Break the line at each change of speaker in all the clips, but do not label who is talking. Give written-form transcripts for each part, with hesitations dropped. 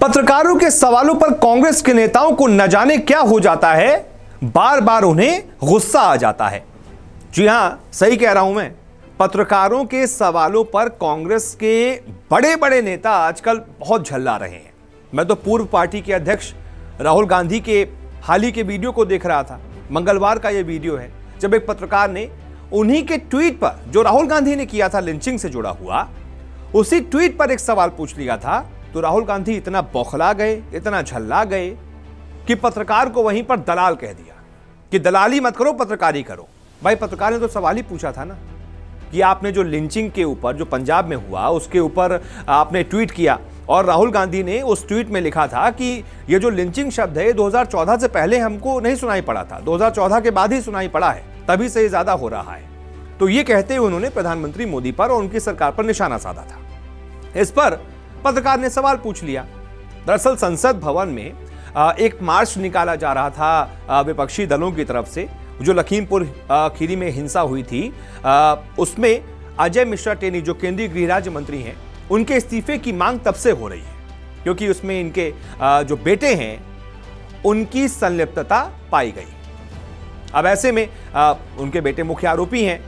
पत्रकारों के सवालों पर कांग्रेस के नेताओं को न जाने क्या हो जाता है, बार बार उन्हें गुस्सा आ जाता है। जी हां, सही कह रहा हूं मैं। पत्रकारों के सवालों पर कांग्रेस के बड़े बड़े नेता आजकल बहुत झल्ला रहे हैं। मैं तो पूर्व पार्टी के अध्यक्ष राहुल गांधी के हाल ही के वीडियो को देख रहा था। मंगलवार का यह वीडियो है जब एक पत्रकार ने उन्हीं के ट्वीट पर, जो राहुल गांधी ने किया था लिंचिंग से जुड़ा हुआ, उसी ट्वीट पर एक सवाल पूछ लिया था। तो राहुल गांधी इतना बौखला गए, इतना झल्ला गए कि पत्रकार को वहीं पर दलाल कह दिया कि दलाली मत करो, पत्रकारी करो। भाई, पत्रकार ने तो सवाल ही पूछा था ना कि आपने जो लिंचिंग के ऊपर, जो पंजाब में हुआ, उसके ऊपर आपने ट्वीट किया और राहुल गांधी ने उस ट्वीट में लिखा था कि ये जो लिंचिंग शब्द है 2014 से पहले हमको नहीं सुनाई पड़ा था, 2014 के बाद ही सुनाई पड़ा है, तभी से ये ज्यादा हो रहा है। तो ये कहते हुए उन्होंने प्रधानमंत्री मोदी पर और उनकी सरकार पर निशाना साधा था। इस पर पत्रकार ने सवाल पूछ लिया। दरअसल संसद भवन में एक मार्च निकाला जा रहा था विपक्षी दलों की तरफ से। जो लखीमपुर खीरी में हिंसा हुई थी, उसमें अजय मिश्रा टेनी, जो केंद्रीय गृह राज्य मंत्री हैं, उनके इस्तीफे की मांग तब से हो रही है क्योंकि उसमें इनके जो बेटे हैं उनकी संलिप्तता पाई गई। अब ऐसे में उनके बेटे मुख्य आरोपी हैं,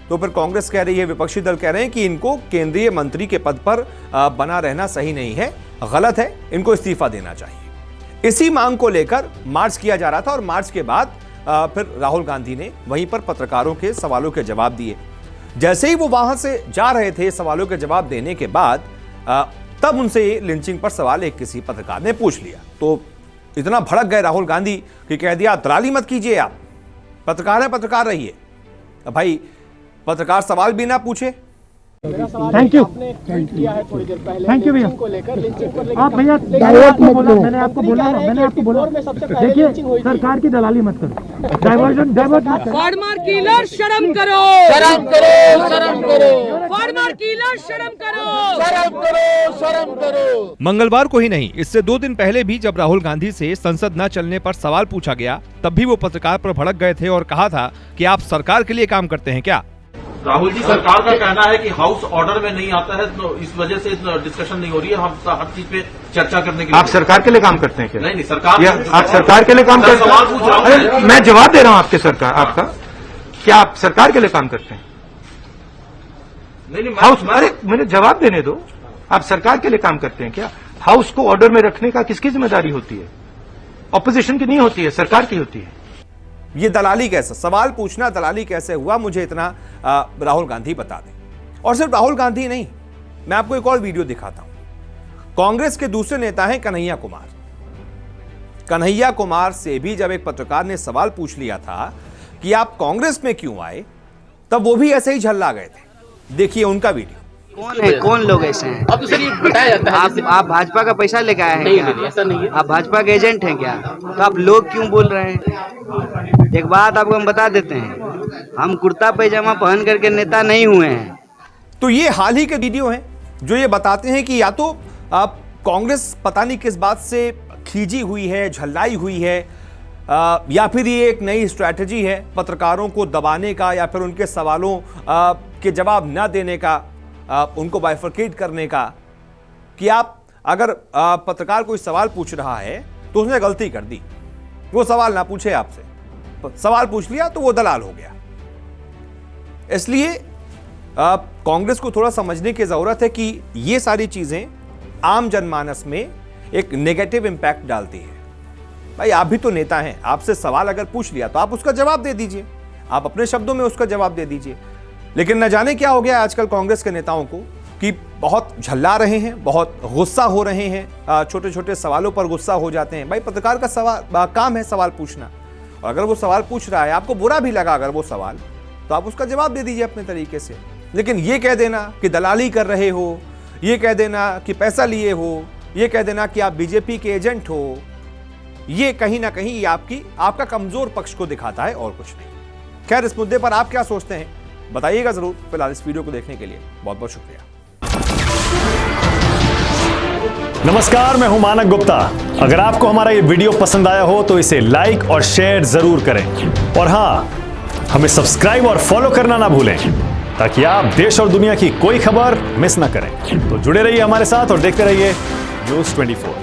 तो फिर कांग्रेस कह रही है, विपक्षी दल कह रहे हैं कि इनको केंद्रीय मंत्री के पद पर बना रहना सही नहीं है, गलत है, इनको इस्तीफा देना चाहिए। इसी मांग को लेकर मार्च किया जा रहा था और मार्च के बाद फिर राहुल गांधी ने वहीं पर पत्रकारों के सवालों के जवाब दिए। जैसे ही वो वहां से जा रहे थे सवालों के जवाब देने के बाद, तब उनसे लिंचिंग पर सवाल एक किसी पत्रकार ने पूछ लिया। तो इतना भड़क गए राहुल गांधी कि कह दिया, दलाली मत कीजिए, आप पत्रकार है, पत्रकार रहिए। भाई, पत्रकार सवाल भी ना पूछे।
थैंक यू किया है थोड़ी देर पहले, थैंक यू भैया को लेकर लिंचिंग को लेकर। आप भैया डाइवर्ट मत करो, मैंने आपको बोला देखिए, सरकार की दलाली मत करो, डाइवर्ट मत करो।
फार्मर किलर शर्म करो, शर्म करो, शर्म करो। फार्मर किलर शर्म करो, शर्म करो, शर्म करो।
मंगलवार को ही नहीं, इससे 2 दिन पहले भी जब राहुल गांधी से संसद न चलने पर सवाल पूछा गया, तब भी वो पत्रकार पर भड़क गए थे और कहा था कि आप सरकार के लिए काम करते हैं क्या।
राहुल जी, सरकार का कहना है कि हाउस ऑर्डर में नहीं आता है, तो इस वजह से डिस्कशन नहीं हो रही है। हम हर चीज पे चर्चा करने के लिए।
आप सरकार के लिए काम करते हैं क्या?
नहीं, सरकार,
आप सरकार के लिए काम करते हैं?
सवाल पूछ रहा हूं,
मैं जवाब दे रहा हूं आपके सरकार, आपका क्या आप सरकार के लिए काम करते हैं?
नहीं,
हाउस, अरे मुझे जवाब देने दो। आप सरकार के लिए काम करते हैं क्या? हाउस को ऑर्डर में रखने का किसकी जिम्मेदारी होती है? ऑपोजिशन की नहीं होती है, सरकार की होती है।
ये दलाली कैसे, सवाल पूछना दलाली कैसे हुआ, मुझे इतना राहुल गांधी बता दें। और सिर्फ राहुल गांधी नहीं, मैं आपको एक और वीडियो दिखाता हूं। कांग्रेस के दूसरे नेता हैं कन्हैया कुमार। कन्हैया कुमार से भी जब एक पत्रकार ने सवाल पूछ लिया था कि आप कांग्रेस में क्यों आए, तब वो भी ऐसे ही झल्ला गए थे। देखिए उनका वीडियो।
कौन है, कौन लोग ऐसे हैं?
अब तो सर ये बताया जाता है।
आप भाजपा का पैसा लेके आए हैं क्या?
नहीं, ऐसा नहीं है।
आप भाजपा के एजेंट हैं क्या? तो आप लोग क्यों बोल रहे हैं? एक बात आपको हम बता देते हैं, हम कुर्ता पैजामा पहन करके नेता नहीं हुए हैं।
तो ये हाल ही के वीडियो हैं जो ये बताते हैं कि या तो आप कांग्रेस पता नहीं किस बात से खींची हुई है, झल्लाई हुई है, या फिर ये एक नई स्ट्रैटेजी है पत्रकारों को दबाने का, या फिर उनके सवालों के जवाब न देने का, उनको बाइफरकेट करने का, कि आप अगर पत्रकार कोई सवाल पूछ रहा है तो उसने गलती कर दी, वो सवाल ना पूछे आपसे, सवाल पूछ लिया तो वो दलाल हो गया। इसलिए कांग्रेस को थोड़ा समझने की जरूरत है कि ये सारी चीजें आम जनमानस में एक नेगेटिव इंपैक्ट डालती है। भाई, आप भी तो नेता हैं, आपसे सवाल अगर पूछ लिया तो आप उसका जवाब दे दीजिए, आप अपने शब्दों में उसका जवाब दे दीजिए। लेकिन न जाने क्या हो गया आजकल कांग्रेस के नेताओं को कि बहुत झल्ला रहे हैं, बहुत गुस्सा हो रहे हैं, छोटे छोटे सवालों पर गुस्सा हो जाते हैं। भाई, पत्रकार का सवाल काम है सवाल पूछना, और अगर वो सवाल पूछ रहा है, आपको बुरा भी लगा अगर वो सवाल, तो आप उसका जवाब दे दीजिए अपने तरीके से। लेकिन ये कह देना कि दलाली कर रहे हो, ये कह देना कि पैसा लिए हो, ये कह देना कि आप बीजेपी के एजेंट हो, ये कहीं ना कहीं आपका कमजोर पक्ष को दिखाता है और कुछ नहीं। खैर, इस मुद्दे पर आप क्या सोचते हैं बताइएगा जरूर। फिलहाल इस वीडियो को देखने के लिए बहुत बहुत शुक्रिया।
नमस्कार, मैं हूं मानक गुप्ता। अगर आपको हमारा ये वीडियो पसंद आया हो तो इसे लाइक और शेयर जरूर करें, और हां, हमें सब्सक्राइब और फॉलो करना ना भूलें ताकि आप देश और दुनिया की कोई खबर मिस ना करें। तो जुड़े रहिए हमारे साथ और देखते रहिए न्यूज़ 24।